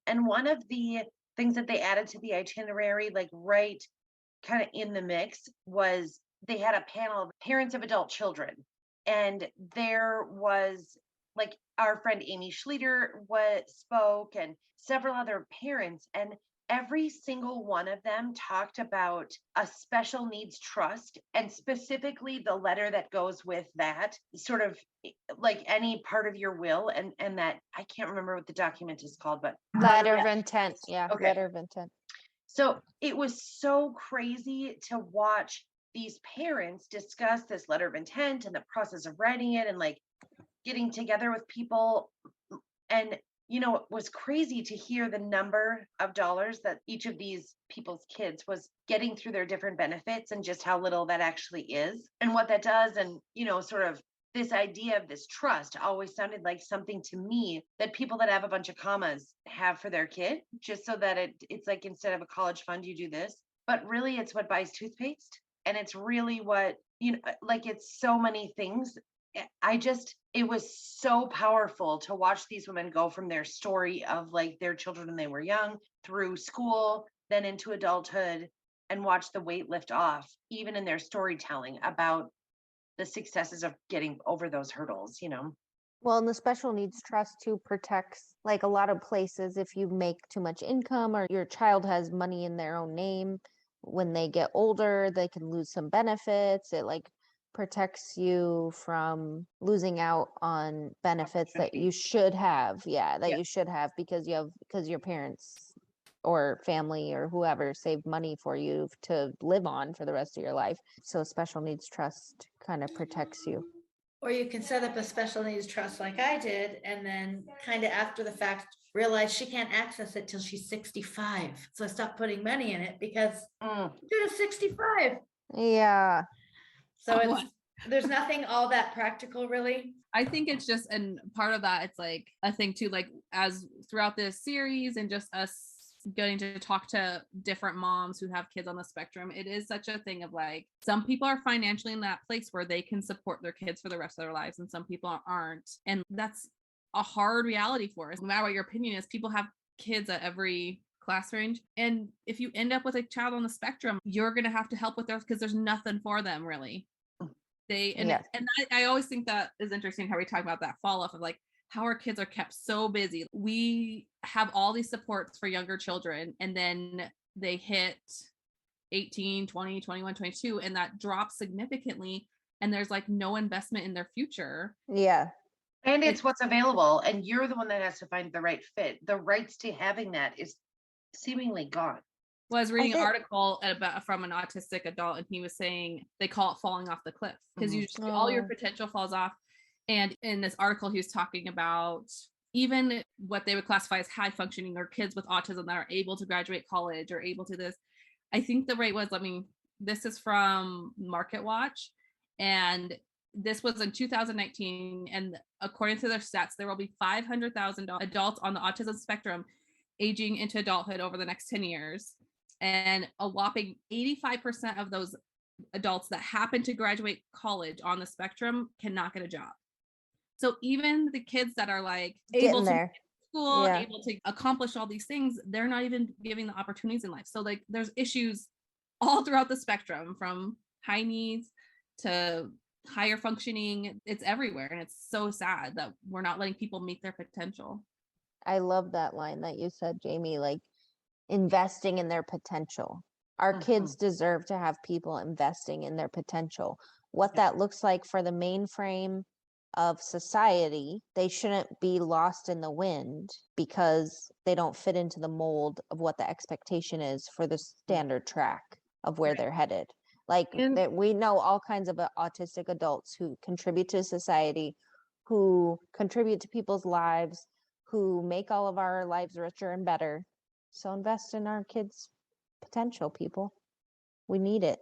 And one of the things that they added to the itinerary, like right kind of in the mix, was they had a panel of parents of adult children. And there was like our friend Amy Schlueter spoke and several other parents. And every single one of them talked about a special needs trust and specifically the letter that goes with that, sort of like any part of your will. And that, I can't remember what the document is called, but Letter of intent. Yeah. Okay. Letter of intent. so it was so crazy to watch these parents discuss this letter of intent and the process of writing it and like getting together with people, and you know, it was crazy to hear the number of dollars that each of these people's kids was getting through their different benefits, and just how little that actually is and what that does. And, you know, sort of this idea of this trust always sounded like something to me that people that have a bunch of commas have for their kid, just so that it's like, instead of a college fund, you do this. But really, it's what buys toothpaste. And it's really what, you know, like, it's so many things. It was so powerful to watch these women go from their story of like their children when they were young, through school, then into adulthood, and watch the weight lift off, even in their storytelling about the successes of getting over those hurdles, you know? Well, and the special needs trust too protects, like a lot of places, if you make too much income or your child has money in their own name, when they get older, they can lose some benefits. It like protects you from losing out on benefits that you should have. Yeah, that Yeah. you should have because your parents or family or whoever saved money for you to live on for the rest of your life. So special needs trust kind of protects you. Or you can set up a special needs trust like I did, and then kind of after the fact, realize she can't access it till she's 65. So I stopped putting money in it because you're 65. Yeah. So Oh, there's nothing all that practical, really. I think it's just, and part of that, it's like a thing too, like as throughout this series and just us getting to talk to different moms who have kids on the spectrum, it is such a thing of like, some people are financially in that place where they can support their kids for the rest of their lives, and some people aren't. And that's a hard reality for us. No matter what your opinion is, people have kids at every class range. And if you end up with a child on the spectrum, you're going to have to help with theirs because there's nothing for them really. Yes. I always think that is interesting how we talk about that fall off of like how our kids are kept so busy. We have all these supports for younger children, and then they hit 18, 20, 21, 22, and that drops significantly. And there's like no investment in their future. Yeah. And it's what's available, and you're the one that has to find the right fit. The rights to having that is seemingly gone. Well, I was reading an think- article from an autistic adult, and he was saying they call it falling off the cliff because you just, Oh. all your potential falls off. And in this article, he was talking about even what they would classify as high functioning or kids with autism that are able to graduate college or able to this. I think the rate was, this is from Market Watch, and this was in 2019. And according to their stats, there will be 500,000 adults on the autism spectrum aging into adulthood over the next 10 years. And a whopping 85% of those adults that happen to graduate college on the spectrum cannot get a job. So even the kids that are like able Getting to there. school, Yeah. able to accomplish all these things, they're not even giving the opportunities in life. So like there's issues all throughout the spectrum, from high needs to higher functioning. It's everywhere. And it's so sad that we're not letting people meet their potential. I love that line that you said, Jamie, like investing in their potential. Our kids deserve to have people investing in their potential. What that looks like for the mainframe of society, they shouldn't be lost in the wind because they don't fit into the mold of what the expectation is for the standard track of where they're headed. Like that, we know all kinds of autistic adults who contribute to society, who contribute to people's lives, who make all of our lives richer and better. So invest in our kids' potential, people. We need it.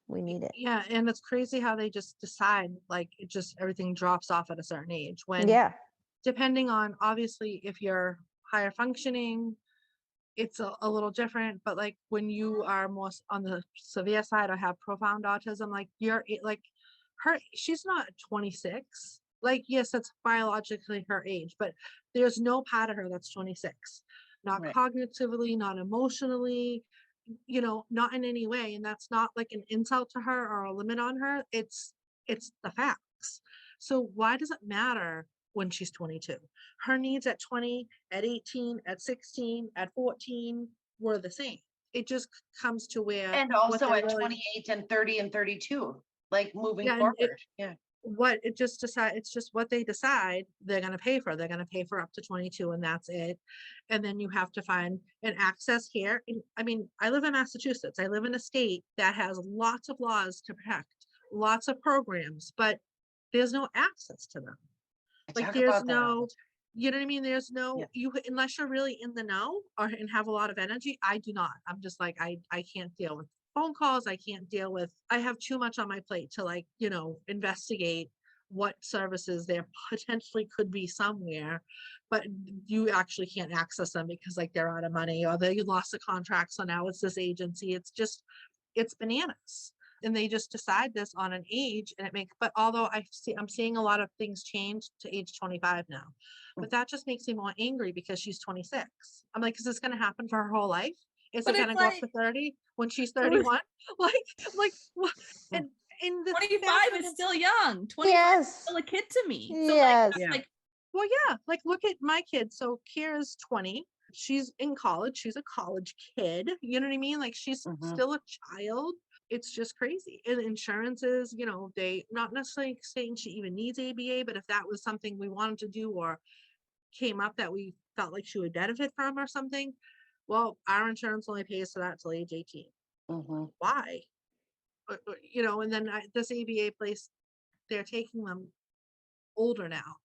We need it. Yeah, and it's crazy how they just decide, like, it just everything drops off at a certain age, when depending on, obviously, if you're higher functioning, it's a little different. But like when you are more on the severe side or have profound autism, like she's not 26. Like, yes, that's biologically her age, but there's no part of her that's 26, not cognitively, not emotionally, not in any way. And that's not like an insult to her or a limit on her. It's the facts. So why does it matter when she's 22? Her needs at 20, at 18, at 16, at 14 were the same. It just comes to where, and also at 28 and 30 and 32, like moving forward. It's just what they decide they're going to pay for. They're going to pay for up to 22, and that's it. And then you have to find an access here. And I mean, I live in Massachusetts. I live in a state that has lots of laws to protect, lots of programs, but there's no access to them. Like Talk there's about that. no, you know what I mean? There's no, Yeah. you, unless you're really in the know or and have a lot of energy, I do not. I'm just like, I can't deal with phone calls. I can't deal with, I have too much on my plate to like, you know, investigate what services there potentially could be somewhere, but you actually can't access them because like they're out of money or they lost the contract. So now it's this agency. It's just, it's bananas. And they just decide this on an age and it makes, but although I'm seeing a lot of things change to age 25 now, but that just makes me more angry because she's 26. I'm like, is this going to happen for her whole life? Is But it going it's to go up like- to 30 when she's 31? like what? And the 25 fact is that- still young. 25 is Yes. still a kid to me. So Yes. like, Yeah. like well, yeah, like look at my kid. So Kira's 20. She's in college. She's a college kid. You know what I mean? Like she's Mhm. still a child. It's just crazy. And insurances, you know, they not necessarily saying she even needs ABA, but if that was something we wanted to do or came up that we felt like she would benefit from or something, well, our insurance only pays for that till age 18. Mhm. Why? You know, and then this ABA place, they're taking them older now,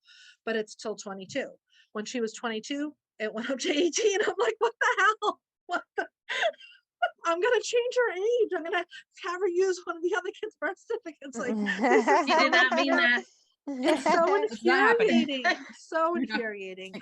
but it's till 22. When she was 22, it went up to 18. I'm like, what the hell? What the? I'm gonna change her age. I'm gonna have her use one of the other kids' birth certificates. Like, this is You did not mean that. it's so It's not happening. infuriating. So Yeah. infuriating.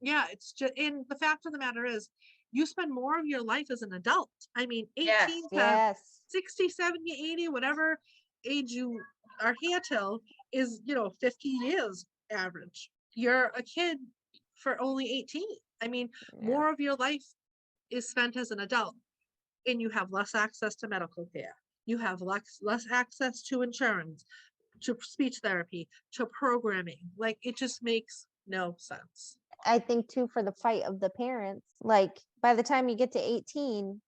Yeah, it's just, and the fact of the matter is, you spend more of your life as an adult. I mean, 18 Yes. to Yes. 60, 70, 80, whatever age you are here till is, you know, 50 years average. You're a kid for only 18. I mean, Yeah. more of your life is spent as an adult and you have less access to medical care. You have less access to insurance, to speech therapy, to programming. Like it just makes no sense. I think too, for the fight of the parents, like by the time you get to 18,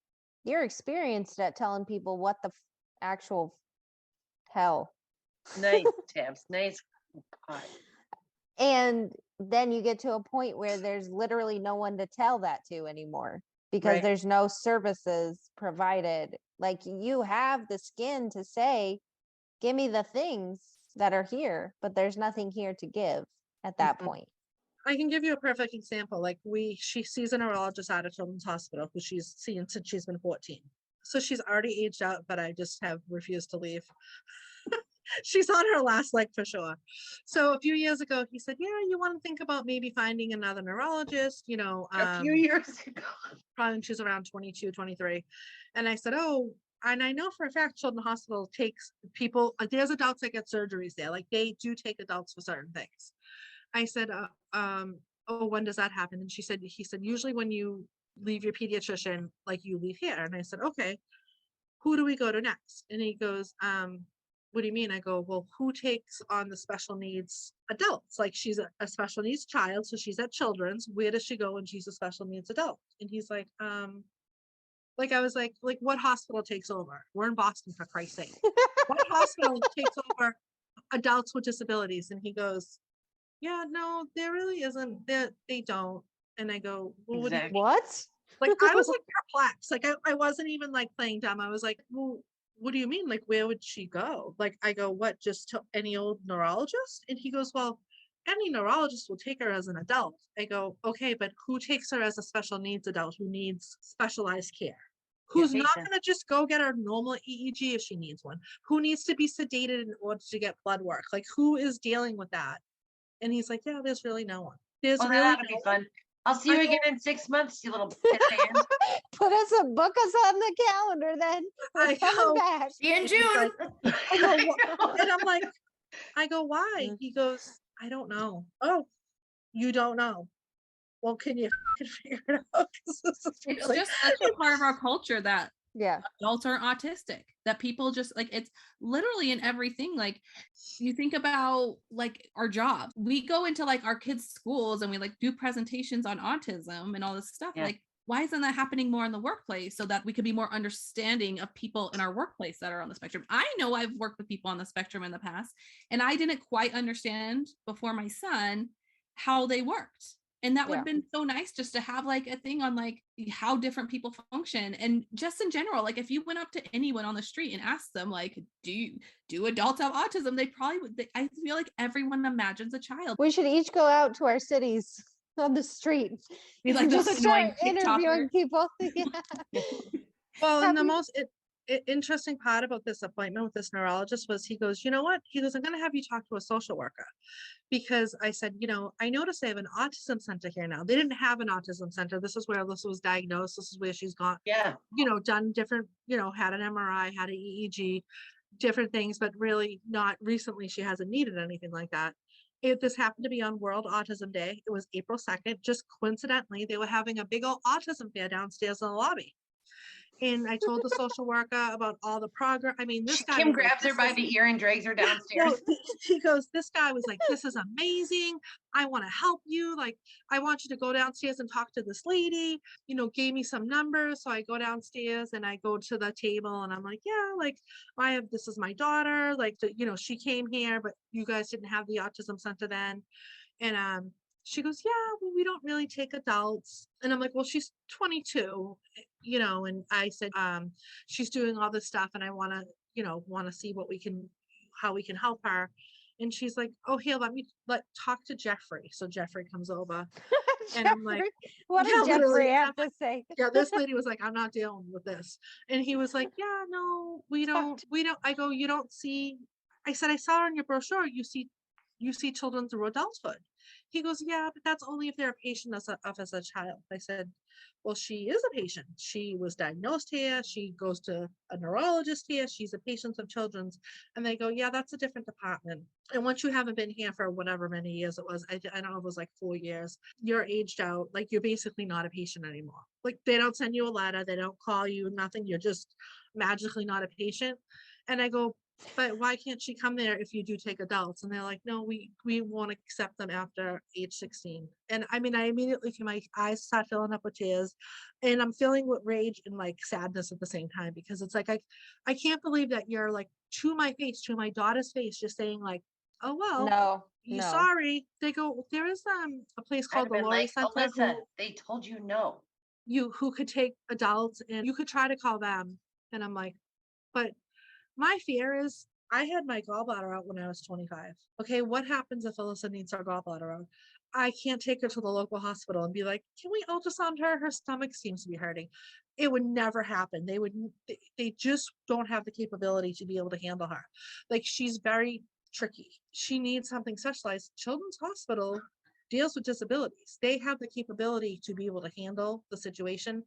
you're experienced at telling people what the actual hell. Nice tabs. Nice pie. And then you get to a point where there's literally no one to tell that to anymore because Right. there's no services provided. Like you have the skin to say, give me the things that are here, but there's nothing here to give at that Mhm. point. I can give you a perfect example. Like she sees a neurologist at a children's hospital who she's seen since she's been 14. So she's already aged out, but I just have refused to leave. She's on her last leg for sure. So a few years ago, he said, yeah, you want to think about maybe finding another neurologist, you know, A few years ago. probably when she's around 22, 23. And I said, oh, and I know for a fact Children's Hospital takes people, there's adults that get surgeries there. Like they do take adults for certain things. I said, oh, when does that happen? And he said, usually when you leave your pediatrician, like you leave here. And I said, okay, who do we go to next? And he goes, what do you mean? I go, well, who takes on the special needs adults? Like she's a special needs child, so she's at Children's. Where does she go when she's a special needs adult? And he's like I was like what hospital takes over? We're in Boston, for Christ's sake. What hospital takes over adults with disabilities? And he goes, yeah, no, there really isn't. They don't. And I go, well, what do you Exactly. What? like I was like perplexed. Like I wasn't even like playing dumb. I was like, well, what do you mean? Like, where would she go? Like, I go, what, just to any old neurologist? And he goes, well, any neurologist will take her as an adult. I go, okay, but who takes her as a special needs adult who needs specialized care? Who's not patient. going to just go get her normal EEG if she needs one? Who needs to be sedated in order to get blood work? Like, who is dealing with that? And he's like, yeah, there's really no one. There's Well, really that'll no be one. fun. I'll see you I again in 6 months, you little pit hand. Book us on the calendar then. We're I coming know. back. See you in And he's June. like, I go, and I'm like, why? He goes, I don't know. Oh, you don't know. Well, can you figure it out? 'Cause this is it's really- just such a part of our culture that Yeah. adults are autistic, that people just like, it's literally in everything. Like you think about like our jobs, we go into like our kids' schools and we like do presentations on autism and all this stuff. Yeah. Like, why isn't that happening more in the workplace so that we could be more understanding of people in our workplace that are on the spectrum? I know I've worked with people on the spectrum in the past, and I didn't quite understand before my son how they worked. And that would Yeah. have been so nice just to have like a thing on like how different people function. And just in general, like if you went up to anyone on the street and asked them, like, do adults have autism? They probably would. I feel like everyone imagines a child. We should each go out to our cities on the street. Be like Just this start annoying interviewing TikToker. people. Yeah. Well, and the Happy- most interesting part about this appointment with this neurologist was he goes, you know what? He goes, I'm going to have you talk to a social worker, because I said, I noticed they have an autism center here now. They didn't have an autism center. This is where Alyssa was diagnosed. This is where she's gone, Yeah. done different, had an MRI, had an EEG, different things, but really not recently. She hasn't needed anything like that. This happened to be on World Autism Day. It was April 2nd. Just coincidentally, they were having a big old autism fair downstairs in the lobby. And I told the social worker about all the progress. I mean, this guy Kim was like, grabs her "This by is-" the ear and drags her No, downstairs. he goes, this guy was like, this is amazing. I want to help you. Like, I want you to go downstairs and talk to this lady, gave me some numbers. So I go downstairs and I go to the table and I'm like, yeah, like this is my daughter. Like, she came here, but you guys didn't have the autism center then. And she goes, yeah, well, we don't really take adults. And I'm like, well, she's 22, and I said, she's doing all this stuff and I want to see how we can help her. And she's like, oh, here, talk to Jeffrey. So Jeffrey comes over and I'm like, Jeffrey, what yeah, did Jeffrey literally. have I'm to like, say? yeah, this lady was like, I'm not dealing with this. And he was like, yeah, no, we don't. I go, you don't see. I said, I saw on your brochure, you see children through adulthood. He goes, yeah, but that's only if they're a patient as a child. I said, well, she is a patient. She was diagnosed here. She goes to a neurologist here. She's a patient of children's. And they go, yeah, that's a different department. And once you haven't been here for whatever many years it was, I don't know, it was like 4 years, you're aged out. Like, you're basically not a patient anymore. Like, they don't send you a letter. They don't call you, nothing. You're just magically not a patient. And I go, but why can't she come there if you do take adults? And they're like, no, we won't accept them after age 16. And I mean, I immediately feel my eyes start filling up with tears, and I'm feeling with rage and like sadness at the same time, because it's like, I can't believe that you're like to my face, to my daughter's face, just saying like, oh, well, No, you no. sorry. They go, there is a place I'd called have the been Lori like, Center Alyssa, they told you no. who could take adults, and you could try to call them. And I'm like, but my fear is, I had my gallbladder out when I was 25. Okay, what happens if Alyssa needs her gallbladder out? I can't take her to the local hospital and be like, can we ultrasound her? Her stomach seems to be hurting. It would never happen. They just don't have the capability to be able to handle her. Like, she's very tricky. She needs something specialized. Children's Hospital deals with disabilities. They have the capability to be able to handle the situation,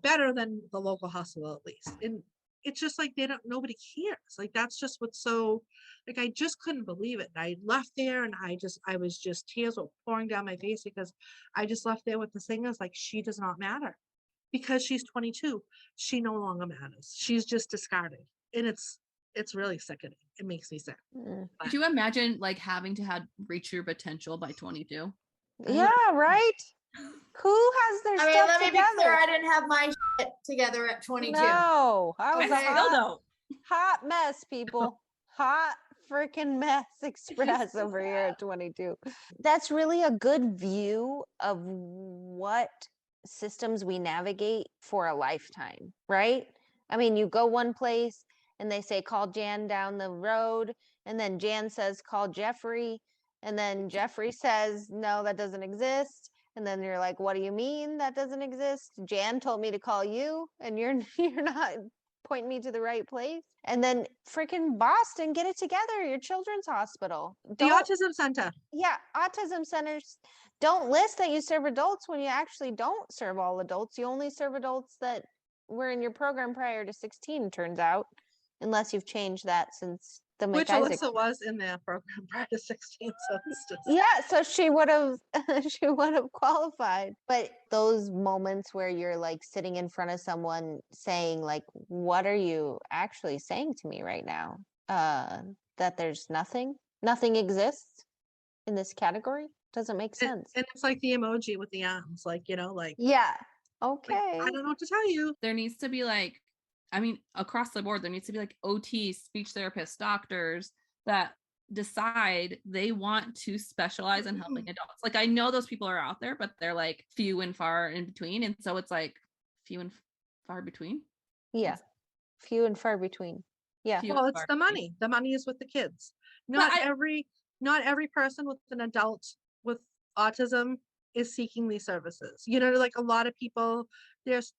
better than the local hospital, at least. And it's just like, nobody cares. Like, that's just what's so, like, I just couldn't believe it. I left there and I was just, tears were pouring down my face, because I just left there with the thing is like, she does not matter. Because she's 22, she no longer matters. She's just discarded. And it's really sickening. It makes me sick. Mm. Could you imagine like having to have reach your potential by 22? Yeah, right. Who has their I mean, stuff let me be together? clear, I didn't have my shit together at 22. No, I was Okay. a Still hot, don't. hot mess, people. Hot freaking mess express over here at 22. That's really a good view of what systems we navigate for a lifetime, right? I mean, you go one place and they say, call Jan down the road. And then Jan says, call Jeffrey. And then Jeffrey says, no, that doesn't exist. And then you're like, what do you mean that doesn't exist? Jan told me to call you and you're not pointing me to the right place. And then freaking Boston, get it together, your children's hospital. The Autism Center. Yeah, autism centers don't list that you serve adults when you actually don't serve all adults. You only serve adults that were in your program prior to 16, turns out, unless you've changed that since the Which McIsaac. Alyssa was in their program prior to 16, so it's just, Yeah, so she would have she would have qualified. But those moments where you're like sitting in front of someone saying like, what are you actually saying to me right now? That there's nothing exists in this category doesn't make sense. and it's like the emoji with the arms, like, like, Yeah. like, Okay. I don't know what to tell you. There needs to be like, I mean, across the board, there needs to be like OT, speech therapists, doctors that decide they want to specialize in helping adults. Like I know those people are out there, but they're like few and far in between. And so it's like few and far between. Yeah. Few and far between. Yeah. Few Well, and it's far the between. money. The money is with the kids. But Not every person with an adult with autism is seeking these services. You know, like a lot of people, there's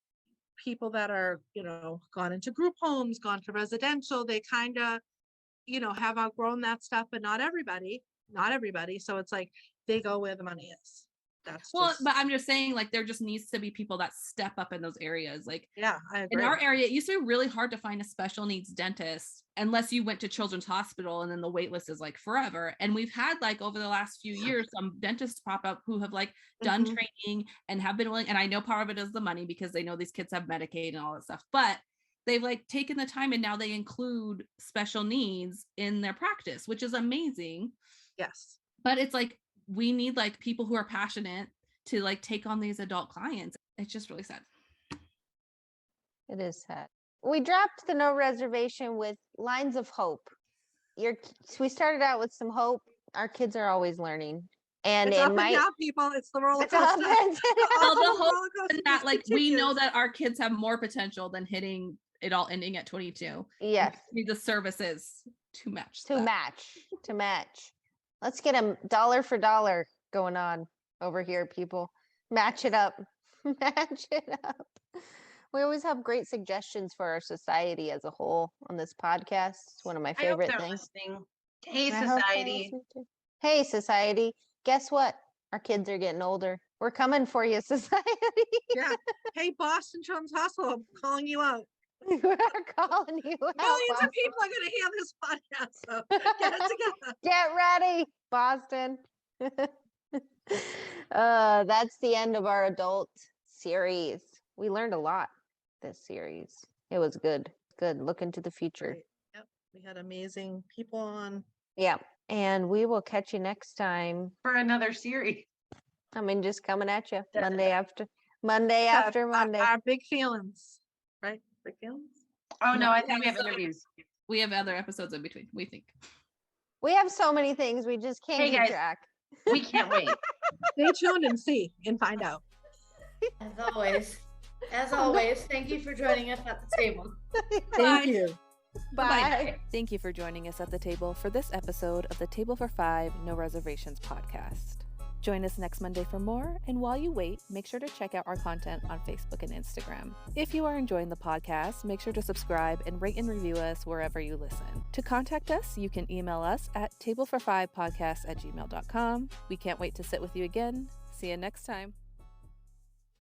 people that are, you know, gone into group homes, gone to residential. They kind of, you know, have outgrown that stuff, but not everybody. So it's like they go where the money is. That's Well, just, but I'm just saying, like, there just needs to be people that step up in those areas. Like yeah, I in agree. our area, it used to be really hard to find a special needs dentist unless you went to Children's Hospital, and then the wait list is like forever. And we've had like over the last few years, some dentists pop up who have like done Mhm. training and have been willing. And I know part of it is the money because they know these kids have Medicaid and all that stuff, but they've like taken the time and now they include special needs in their practice, which is amazing. Yes. But it's like, we need like people who are passionate to like take on these adult clients. It's just really sad. It is sad. We dropped the no reservation with lines of hope. We started out with some hope. Our kids are always learning. And It's it up and might down, people. It's the roller it's up coaster. and Well, the The hope roller coaster and that just like we know continues. that our kids have more potential than hitting it all ending at 22. yes, We need the services to match to that. match. Let's get them dollar for dollar going on over here, people. Match it up. Match it up. We always have great suggestions for our society as a whole on this podcast. It's one of my I hope favorite they're things. listening. Hey, I hope they're society. listening too. Hey, society. Guess what? Our kids are getting older. We're coming for you, society. Yeah. Hey, Boston Children's Hospital, I'm calling you out. We're calling you out. Millions Boston. of people are going to hear this podcast. So get it together. Get ready, Boston. That's the end of our adult series. We learned a lot this series. It was good. Good. Look into the future. Great. Yep. We had amazing people on. Yeah. And we will catch you next time. For another series. I mean, just coming at you Yeah. Monday after Monday. Our big feelings, right? Big feelings. Oh no, I we think we have some- interviews. We have other episodes in between, we think. We have so many things we just can't Hey, keep guys. track. We can't wait. Stay tuned and see and find out. As always, thank you for joining us at the table. Thank you. Bye. Thank you for joining us at the table for this episode of the Table for Five No Reservations podcast. Join us next Monday for more, and while you wait, make sure to check out our content on Facebook and Instagram. If you are enjoying the podcast, make sure to subscribe and rate and review us wherever you listen. To contact us, you can email us at tablefor5podcast@gmail.com. We can't wait to sit with you again. See you next time.